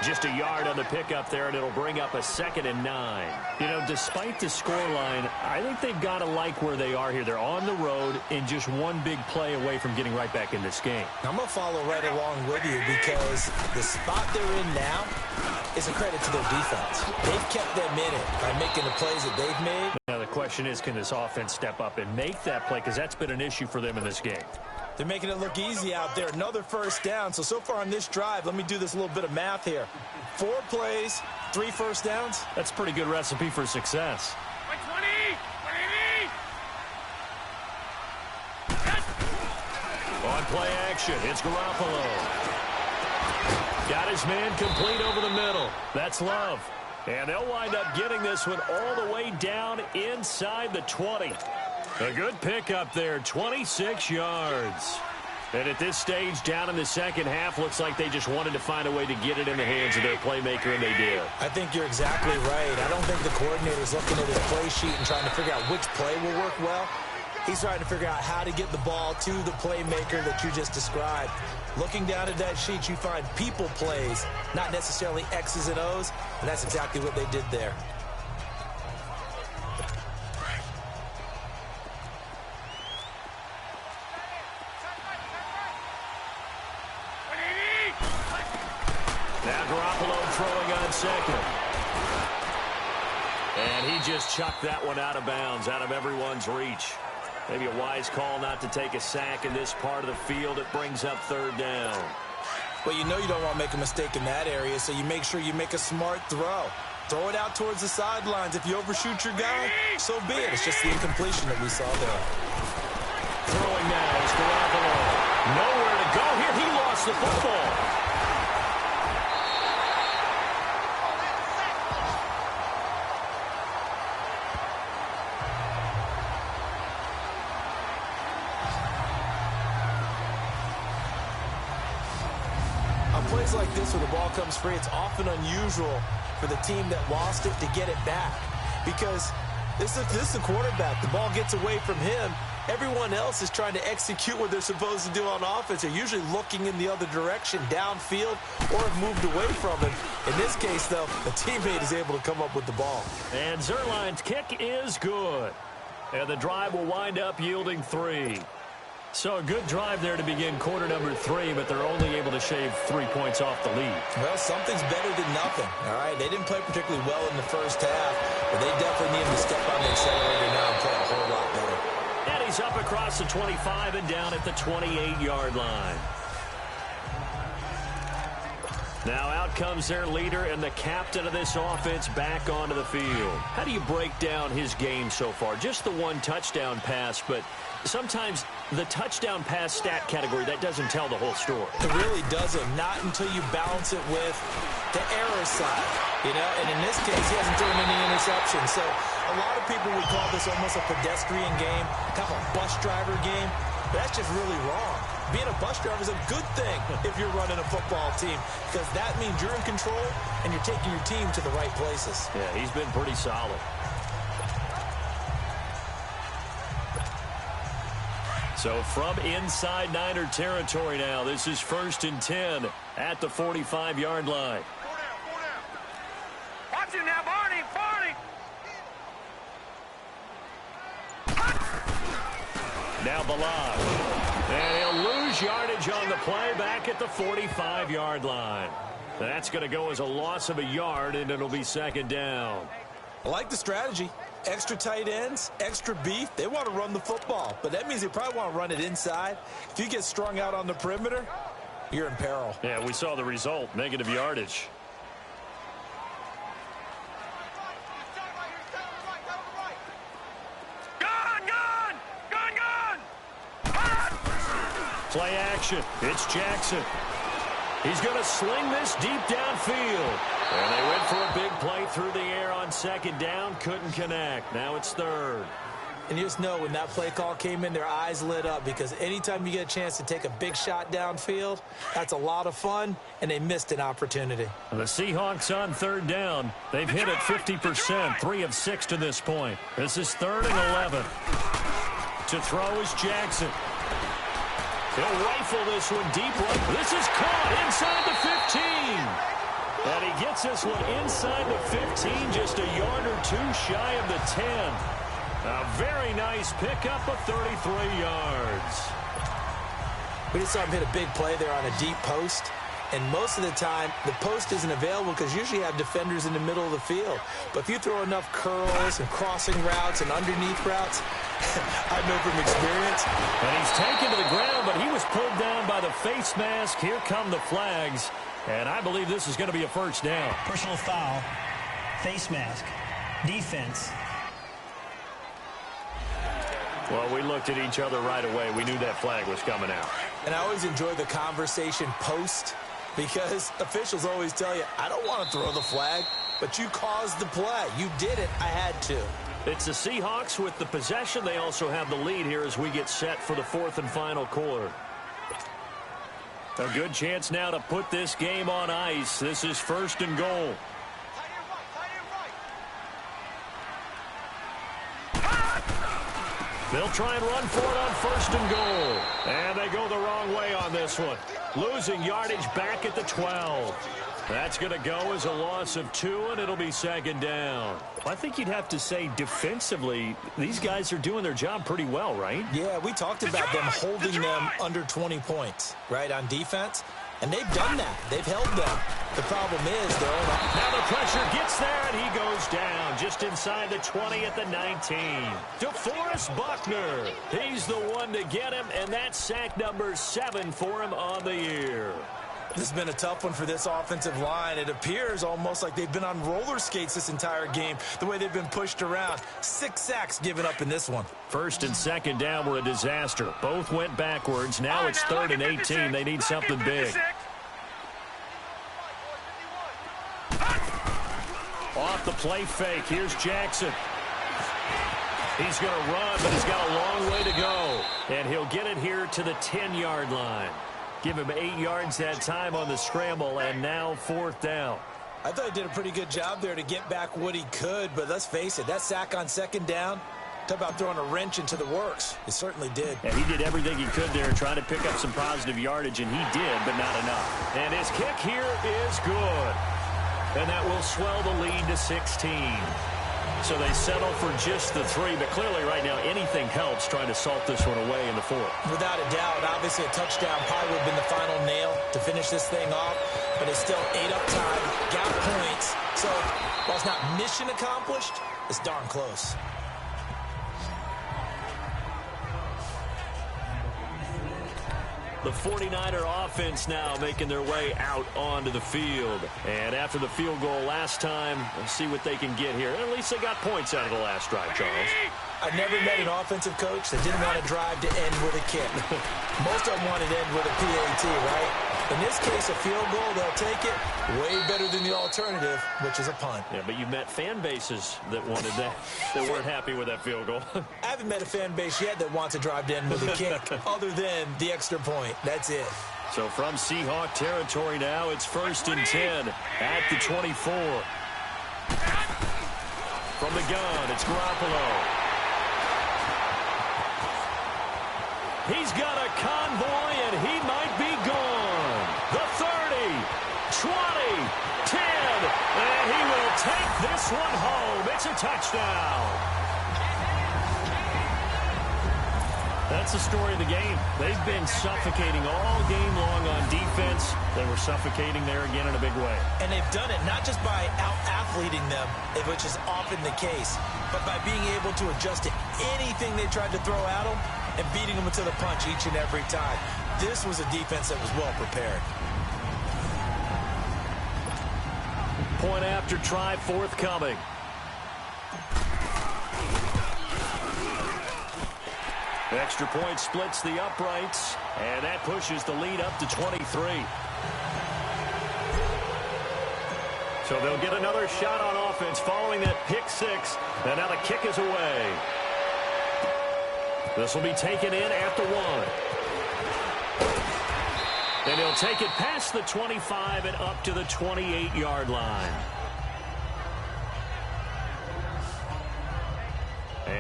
Just a yard on the pickup there, and it'll bring up a 2nd and 9. You know, despite the scoreline, I think they've got to like where they are here. They're on the road and just one big play away from getting right back in this game. I'm going to follow right along with you because the spot they're in now is a credit to their defense. They've kept them in it by making the plays that they've made. Now the question is, can this offense step up and make that play? Because that's been an issue for them in this game. They're making it look easy out there. Another first down. So far on this drive, let me do this little bit of math here. 4 plays, 3 first downs. That's a pretty good recipe for success. 120, 180. On play action, it's Garoppolo. Got his man complete over the middle. That's Love. And they'll wind up getting this one all the way down inside the 20. A good pickup there, 26 yards. And at this stage, down in the second half, looks like they just wanted to find a way to get it in the hands of their playmaker, and they did. I think you're exactly right. I don't think the coordinator's looking at his play sheet and trying to figure out which play will work well. He's trying to figure out how to get the ball to the playmaker that you just described. Looking down at that sheet, you find people plays, not necessarily X's and O's, and that's exactly what they did there. Now Garoppolo throwing on second. And he just chucked that one out of bounds, out of everyone's reach. Maybe a wise call not to take a sack in this part of the field. It brings up 3rd down. Well, you know you don't want to make a mistake in that area, so you make sure you make a smart throw. Throw it out towards the sidelines. If you overshoot your guy, so be it. It's just the incompletion that we saw there. Throwing now is Garoppolo. Nowhere to go here. He lost the football. Plays like this where the ball comes free, it's often unusual for the team that lost it to get it back because this is the quarterback. The ball gets away from him. Everyone else is trying to execute what they're supposed to do on offense. They're usually looking in the other direction, downfield, or have moved away from him. In this case, though, the teammate is able to come up with the ball. And Zuerlein's kick is good. And the drive will wind up yielding 3. So a good drive there to begin quarter number 3, but they're only able to shave 3 points off the lead. Well, something's better than nothing, all right? They didn't play particularly well in the first half, but they definitely need to step on the accelerator now and play a whole lot better. And he's up across the 25 and down at the 28-yard line. Now out comes their leader and the captain of this offense back onto the field. How do you break down his game so far? Just the 1 touchdown pass, but sometimes the touchdown pass stat category, that doesn't tell the whole story. It really doesn't. Not until you balance it with the error side. You know, and in this case, he hasn't thrown any interceptions. So a lot of people would call this almost a pedestrian game, kind of a bus driver game. But that's just really wrong. Being a bus driver is a good thing if you're running a football team because that means you're in control and you're taking your team to the right places. Yeah, he's been pretty solid. So from inside Niner territory now, this is 1st and 10 at the 45-yard line. Watch him now, Barney, Barney. Now Balaj. And he'll lose yardage on the play back at the 45-yard line. That's going to go as a loss of a yard, and it'll be 2nd down. I like the strategy. Extra tight ends, extra beef. They want to run the football, but that means they probably want to run it inside. If you get strung out on the perimeter, you're in peril. Yeah, we saw the result, negative yardage. Play action. It's Jackson. He's going to sling this deep downfield. And they went for a big play through the air on 2nd down. Couldn't connect. Now it's 3rd. And you just know when that play call came in, their eyes lit up because anytime you get a chance to take a big shot downfield, that's a lot of fun, and they missed an opportunity. The Seahawks on 3rd down. They've hit it 50%, 3 of 6 to this point. This is 3rd and 11. To throw is Jackson. He'll rifle this one deep right. This is caught inside the 15. And he gets this one inside the 15, just a yard or two shy of the 10. A very nice pickup of 33 yards. We just saw him hit a big play there on a deep post. And most of the time, the post isn't available because usually you have defenders in the middle of the field. But if you throw enough curls and crossing routes and underneath routes, I know from experience. And he's taken to the ground, but he was pulled down by the face mask. Here come the flags. And I believe this is going to be a first down. Personal foul, face mask, defense. Well, we looked at each other right away. We knew that flag was coming out. And I always enjoy the conversation post because officials always tell you, I don't want to throw the flag, but you caused the play. You did it. I had to. It's the Seahawks with the possession. They also have the lead here as we get set for the fourth and final quarter. A good chance now to put this game on ice. This is first and goal. They'll try and run for it on first and goal. And they go the wrong way on this one. Losing yardage back at the 12. That's going to go as a loss of 2, and it'll be second down. I think you'd have to say defensively, these guys are doing their job pretty well, right? Yeah, we talked about them holding them under 20 points, right, on defense. And they've done that. They've held them. The problem is, though, now the pressure gets there, and he goes down just inside the 20 at the 19. DeForest Buckner. He's the one to get him, and that's sack number 7 for him on the year. This has been a tough one for this offensive line. It appears almost like they've been on roller skates this entire game, the way they've been pushed around. 6 sacks given up in this one. First and second down were a disaster. Both went backwards. Now it's third and 18. They need something big. Off the play fake. Here's Jackson. He's going to run, but he's got a long way to go. And he'll get it here to the 10-yard line. Give him 8 yards that time on the scramble, and now fourth down. I thought he did a pretty good job there to get back what he could, but let's face it, that sack on second down, talk about throwing a wrench into the works. It certainly did. And he did everything he could there trying to pick up some positive yardage, and he did, but not enough. And his kick here is good. And that will swell the lead to 16. So they settle for just the 3, but clearly right now anything helps trying to salt this one away in the fourth. Without a doubt, obviously a touchdown probably would have been the final nail to finish this thing off, but it's still 8 up time, got points. So while it's not mission accomplished, it's darn close. The 49er offense now making their way out onto the field. And after the field goal last time, we'll see what they can get here. At least they got points out of the last drive, Charles. I've never met an offensive coach that didn't want to drive to end with a kick. Most of them wanted to end with a PAT, right? In this case, a field goal, they'll take it. Way better than the alternative, which is a punt. Yeah, but you've met fan bases that wanted that, that weren't happy with that field goal. I haven't met a fan base yet that wants to drive to end with a kick, other than the extra point. That's it. So from Seahawk territory now, it's first and 10 at the 24. From the gun, it's Garoppolo. He's got a convoy, and he might be gone. The 30, 20, 10, and he will take this one home. It's a touchdown. That's the story of the game. They've been suffocating all game long on defense. They were suffocating there again in a big way. And they've done it not just by out-athleting them, which is often the case, but by being able to adjust to anything they tried to throw at them and beating them to the punch each and every time. This was a defense that was well prepared. Point after try forthcoming. Extra point splits the uprights, and that pushes the lead up to 23. So they'll get another shot on offense following that pick six, and now the kick is away. This will be taken in at the 1. And he'll take it past the 25 and up to the 28-yard line.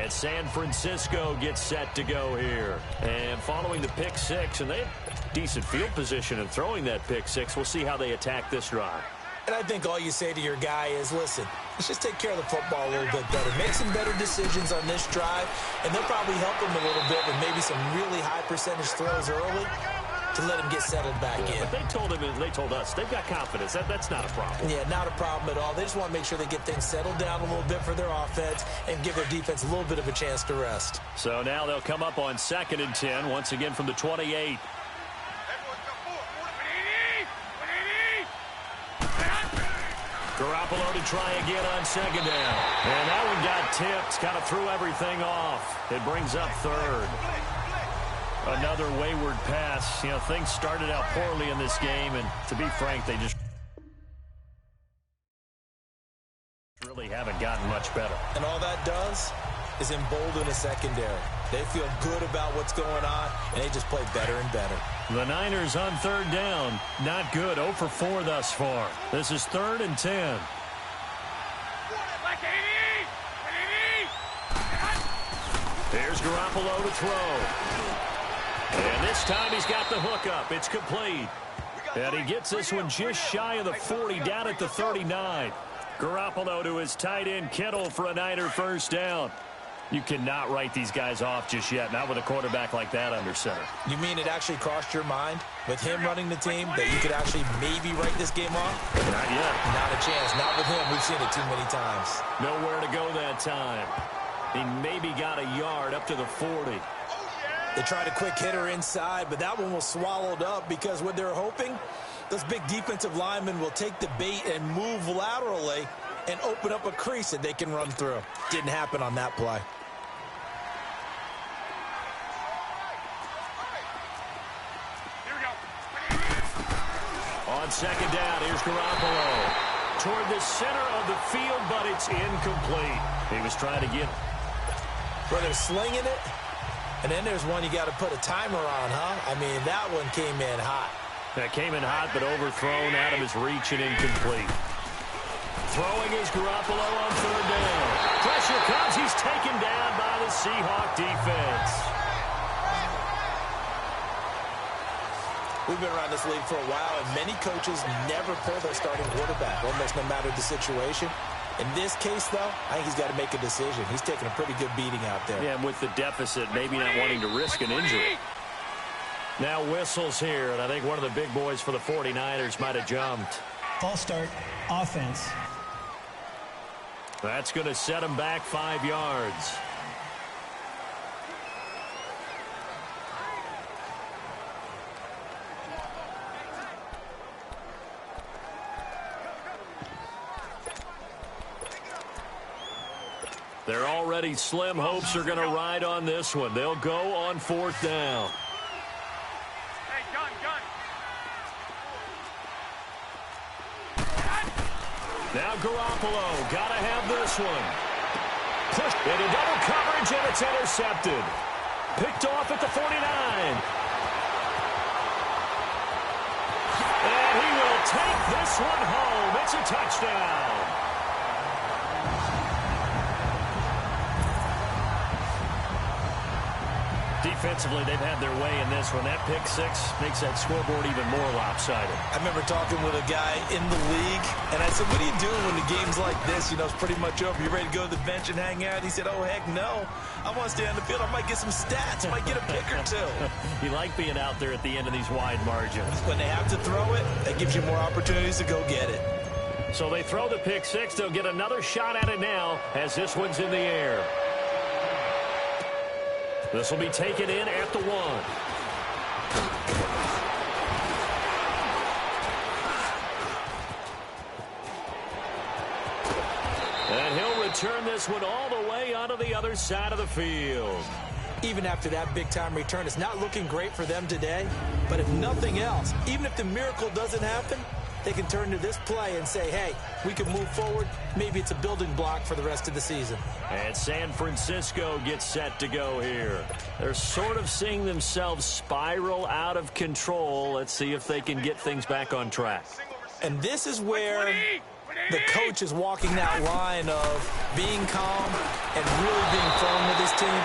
And San Francisco gets set to go here. And following the pick six, and they have decent field position in throwing that pick six. We'll see how they attack this drive. And I think all you say to your guy is, listen, let's just take care of the football a little bit better. Make some better decisions on this drive, and they'll probably help him a little bit with maybe some really high percentage throws early to let him get settled back in. But they told him, and they told us, they've got confidence. That's not a problem. Yeah, not a problem at all. They just want to make sure they get things settled down a little bit for their offense and give their defense a little bit of a chance to rest. So now they'll come up on 2nd and 10, once again from the 28. Garoppolo to try again on 2nd down. And that one got tipped, kind of threw everything off. It brings up 3rd. Another wayward pass. You know, things started out poorly in this game, and to be frank, they just really haven't gotten much better. And all that does is embolden a secondary. They feel good about what's going on, and they just play better and better. The Niners on 3rd down. Not good. 0 for 4 thus far. This is 3rd and 10. Here's Garoppolo to throw. And this time he's got the hook up. It's complete. And he gets this one just shy of the 40, down at the 39. Garoppolo to his tight end Kittle for a Niner first down. You cannot write these guys off just yet, not with a quarterback like that under center. You mean it actually crossed your mind with him running the team that you could actually maybe write this game off? Not yet. Not a chance. Not with him. We've seen it too many times. Nowhere to go that time. He maybe got a yard up to the 40. They tried a quick hitter inside, but that one was swallowed up because what they're hoping, those big defensive linemen will take the bait and move laterally and open up a crease that they can run through. Didn't happen on that play. On 2nd down, here's Garoppolo. Toward the center of the field, but it's incomplete. He was trying to get... Where they're slinging it, and then there's one you got to put a timer on, huh? I mean, that one came in hot. That came in hot, but overthrown out of his reach and incomplete. Throwing is Garoppolo on 3rd down. Pressure comes. He's taken down by the Seahawk defense. We've been around this league for a while, and many coaches never pull their starting quarterback, almost no matter the situation. In this case, though, I think he's got to make a decision. He's taking a pretty good beating out there. Yeah, and with the deficit, maybe not wanting to risk an injury. Now whistles here, and I think one of the big boys for the 49ers might have jumped. False start, offense. That's going to set him back 5 yards. They're already slim hopes are going to ride on this one. They'll go on 4th down. Hey, gun. Now Garoppolo, got to have this one. Pushed into double coverage, and it's intercepted. Picked off at the 49. And he will take this one home. It's a touchdown. Defensively, they've had their way in this one. That pick six makes that scoreboard even more lopsided. I remember talking with a guy in the league, and I said, what are you doing when the game's like this? You know, it's pretty much over. You ready to go to the bench and hang out? He said, oh, heck no. I want to stay on the field. I might get some stats. I might get a pick or two. You like being out there at the end of these wide margins. When they have to throw it, that gives you more opportunities to go get it. So they throw the pick six. They'll get another shot at it now as this one's in the air. This will be taken in at the 1. And he'll return this one all the way onto the other side of the field. Even after that big-time return, it's not looking great for them today. But if nothing else, even if the miracle doesn't happen, they can turn to this play and say, hey, we can move forward. Maybe it's a building block for the rest of the season. And San Francisco gets set to go here. They're sort of seeing themselves spiral out of control. Let's see if they can get things back on track. And this is where the coach is walking that line of being calm and really being firm with his team.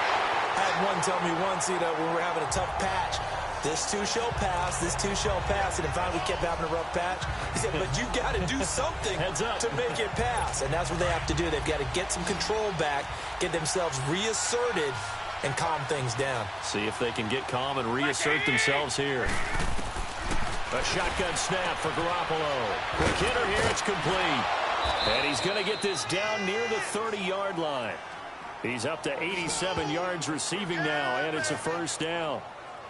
I had one tell me once, when we were having a tough patch, this too shall pass, this too shall pass, and finally we kept having a rough patch. He said, but you got to do something to make it pass, and that's what they have to do. They've got to get some control back, get themselves reasserted, and calm things down. See if they can get calm and reassert themselves here. A shotgun snap for Garoppolo. Quick hitter here, it's complete. And he's going to get this down near the 30-yard line. He's up to 87 yards receiving now, and it's a first down.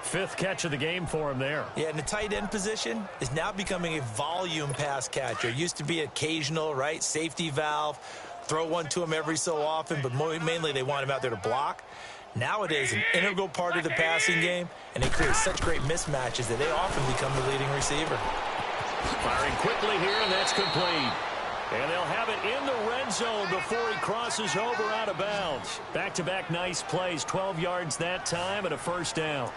5th catch of the game for him there. Yeah, and the tight end position is now becoming a volume pass catcher. It used to be occasional, right? Safety valve. Throw one to him every so often, but mainly they want him out there to block. Nowadays, an integral part of the passing game, and they create such great mismatches that they often become the leading receiver. Firing quickly here, and that's complete. And they'll have it in the red zone before he crosses over out of bounds. Back-to-back nice plays, 12 yards that time and a first down.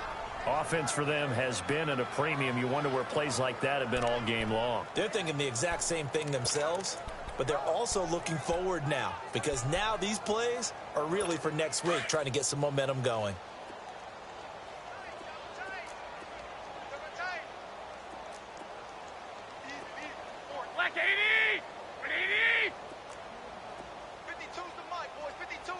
Offense for them has been at a premium. You wonder where plays like that have been all game long. They're thinking the exact same thing themselves, but they're also looking forward now because now these plays are really for next week, trying to get some momentum going. Black 80! 80! 52's the mic, boys. 52.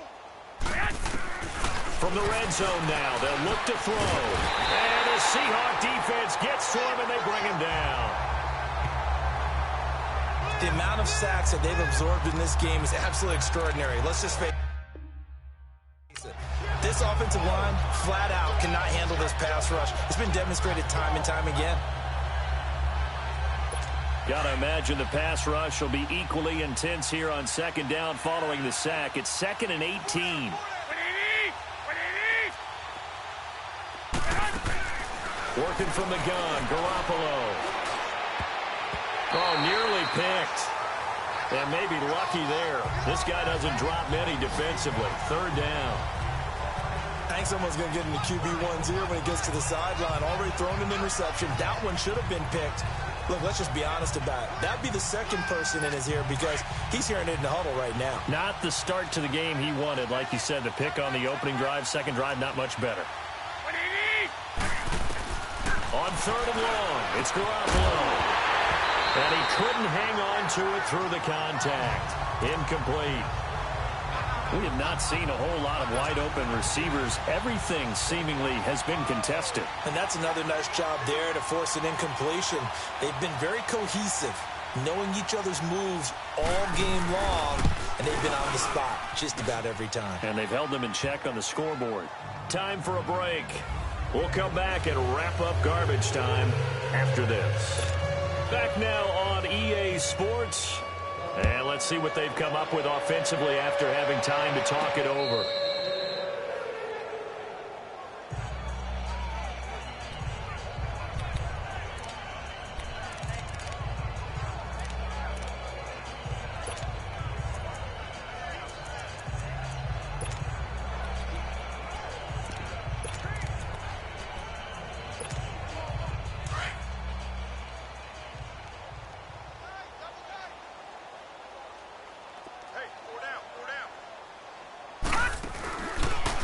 From the red zone now, they'll look to throw. And the Seahawk defense gets to him, and they bring him down. The amount of sacks that they've absorbed in this game is absolutely extraordinary. Let's just face it. This offensive line, flat out, cannot handle this pass rush. It's been demonstrated time and time again. Got to imagine the pass rush will be equally intense here on second down following the sack. It's 2nd and 18. Working from the gun, Garoppolo. Oh, nearly picked. And maybe lucky there. This guy doesn't drop many defensively. 3rd down. I think someone's going to get into QB1's ear when he gets to the sideline. Already thrown an interception. That one should have been picked. Look, let's just be honest about it. That'd be the second person in his ear because he's hearing it in the huddle right now. Not the start to the game he wanted. Like you said, the pick on the opening drive, second drive, not much better. On 3rd and long, it's Garoppolo. And he couldn't hang on to it through the contact. Incomplete. We have not seen a whole lot of wide-open receivers. Everything seemingly has been contested. And that's another nice job there to force an incompletion. They've been very cohesive, knowing each other's moves all game long, and they've been on the spot just about every time. And they've held them in check on the scoreboard. Time for a break. We'll come back and wrap up garbage time after this. Back now on EA Sports. And let's see what they've come up with offensively after having time to talk it over.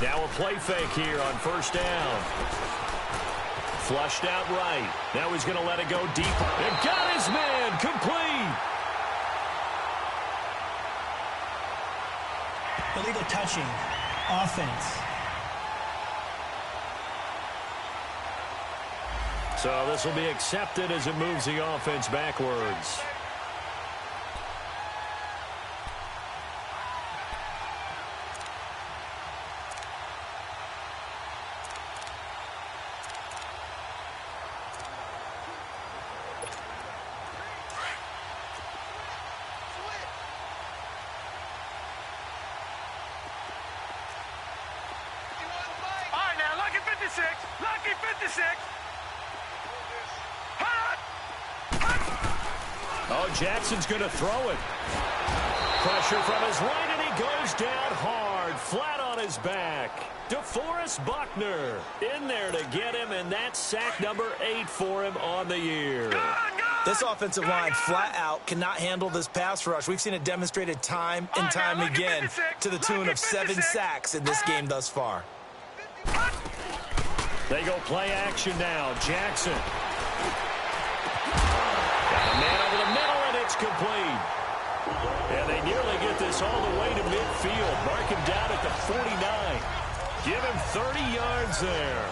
Now a play fake here on 1st down. Flushed out right. Now he's going to let it go deep. And got his man complete. Illegal touching. Offense. So this will be accepted as it moves the offense backwards. Lucky 56. Oh, Jackson's going to throw it. Pressure from his right, and he goes down hard. flat on his back. DeForest Buckner in there to get him, and that's sack number 8 for him on the year. This offensive line flat out cannot handle this pass rush. We've seen it demonstrated time and time again to the tune of 7 sacks in this game thus far. They go play action now. Jackson. Got a man over the middle, and it's complete. And they nearly get this all the way to midfield. Mark him down at the 49. Give him 30 yards there.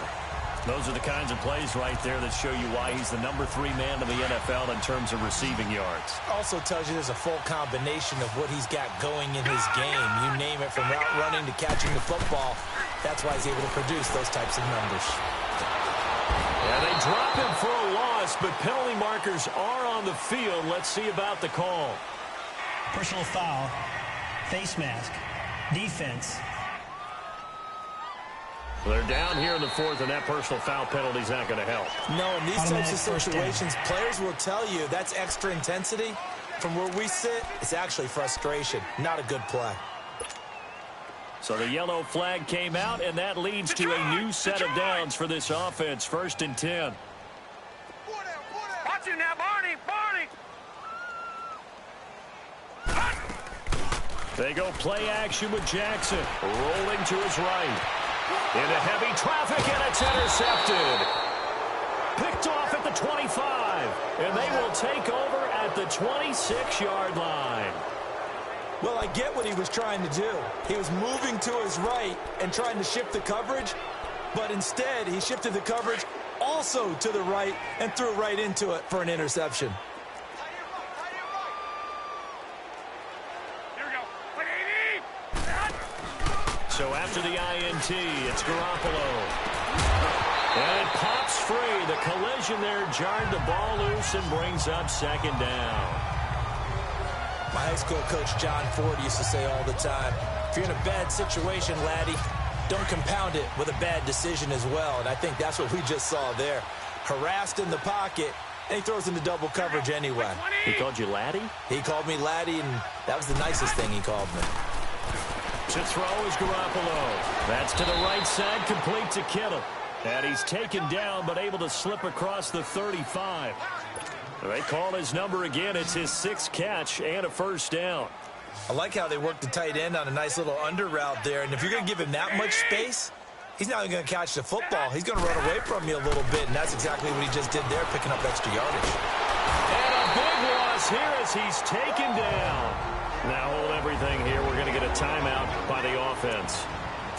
Those are the kinds of plays right there that show you why he's the number 3 man in the NFL in terms of receiving yards. Also tells you there's a full combination of what he's got going in his game. You name it, from route running to catching the football. That's why he's able to produce those types of numbers. Yeah, they drop him for a loss, but penalty markers are on the field. Let's see about the call. Personal foul. Face mask. Defense. They're down here in the 4th, and that personal foul penalty is not going to help. No, in these types of situations, players will tell you that's extra intensity. From where we sit, it's actually frustration. Not a good play. So the yellow flag came out, and that leads to a new set of downs for this offense. 1st and 10. Watch it now, Barney. They go play action with Jackson. Rolling to his right. Into heavy traffic, and it's intercepted. Picked off at the 25. And they will take over at the 26-yard line. Well, I get what he was trying to do. He was moving to his right and trying to shift the coverage, but instead he shifted the coverage also to the right and threw right into it for an interception. Here we go. So after the INT, it's Garoppolo. And it pops free. The collision there jarred the ball loose and brings up 2nd down. My high school coach, John Ford, used to say all the time, if you're in a bad situation, laddie, don't compound it with a bad decision as well. And I think that's what we just saw there. Harassed in the pocket, and he throws into double coverage anyway. He called you laddie? He called me laddie, and that was the nicest thing he called me. To throw is Garoppolo. That's to the right side, complete to Kittle. And he's taken down, but able to slip across the 35. They call his number again. It's his 6th catch and a 1st down. I like how they work the tight end on a nice little under route there. And if you're going to give him that much space, he's not even going to catch the football. He's going to run away from you a little bit, and that's exactly what he just did there, picking up extra yardage. And a big loss here as he's taken down. Now hold everything here. We're going to get a timeout by the offense,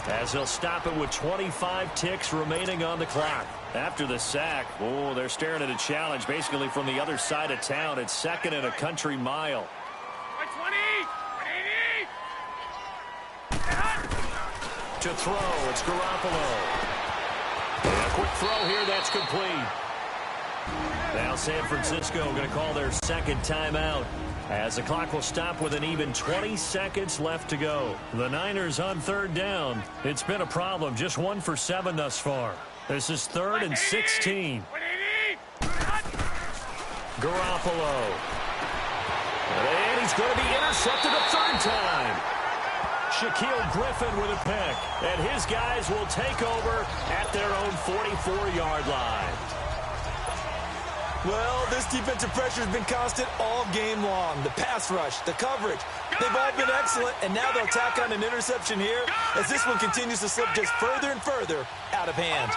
as they'll stop it with 25 ticks remaining on the clock. After the sack, oh, they're staring at a challenge basically from the other side of town. It's 2nd and a country mile. 20. To throw, it's Garoppolo. And a quick throw here, that's complete. Now San Francisco going to call their 2nd timeout, as the clock will stop with an even 20 seconds left to go. The Niners on 3rd down. It's been a problem, just 1 for 7 thus far. This is 3rd and 16. Garoppolo. And he's going to be intercepted a 3rd time. Shaquille Griffin with a pick. And his guys will take over at their own 44-yard line. Well, this defensive pressure has been constant all game long. The pass rush, the coverage, they've all been excellent, and now they'll tack on an interception here as this one continues to slip just further and further out of hand.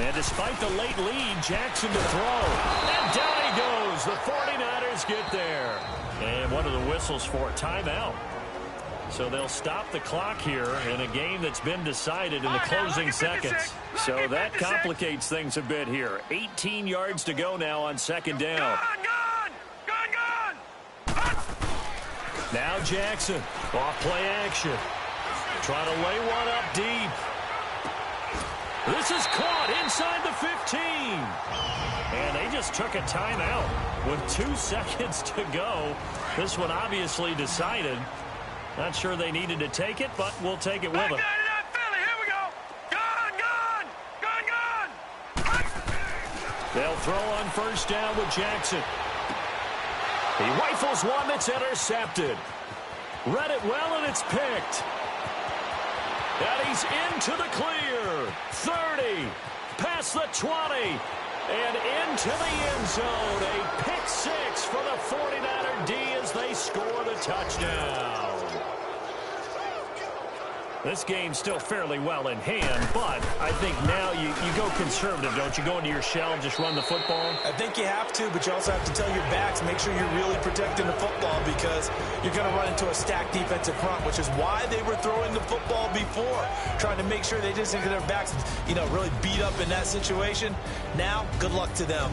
And despite the late lead, Jackson to throw. And down he goes. The 49ers get there. And what are the whistles for? Timeout. So they'll stop the clock here in a game that's been decided in the closing seconds. So that complicates things a bit here. 18 yards to go now on 2nd down. Now Jackson, off play action. Trying to lay one up deep. This is caught inside the 15. And they just took a timeout with 2 seconds to go. This one obviously decided. Not sure they needed to take it, but we'll take it with them. They'll throw on 1st down with Jackson. He rifles one that's intercepted. Read it well, and it's picked. And he's into the clear. 30, past the 20, and into the end zone. A pick six for the 49er D as they score the touchdown. This game's still fairly well in hand, but I think now you go conservative, don't you? Go into your shell and just run the football? I think you have to, but you also have to tell your backs, make sure you're really protecting the football because you're going to run into a stacked defensive front, which is why they were throwing the football before, trying to make sure they just didn't get their backs, really beat up in that situation. Now, good luck to them.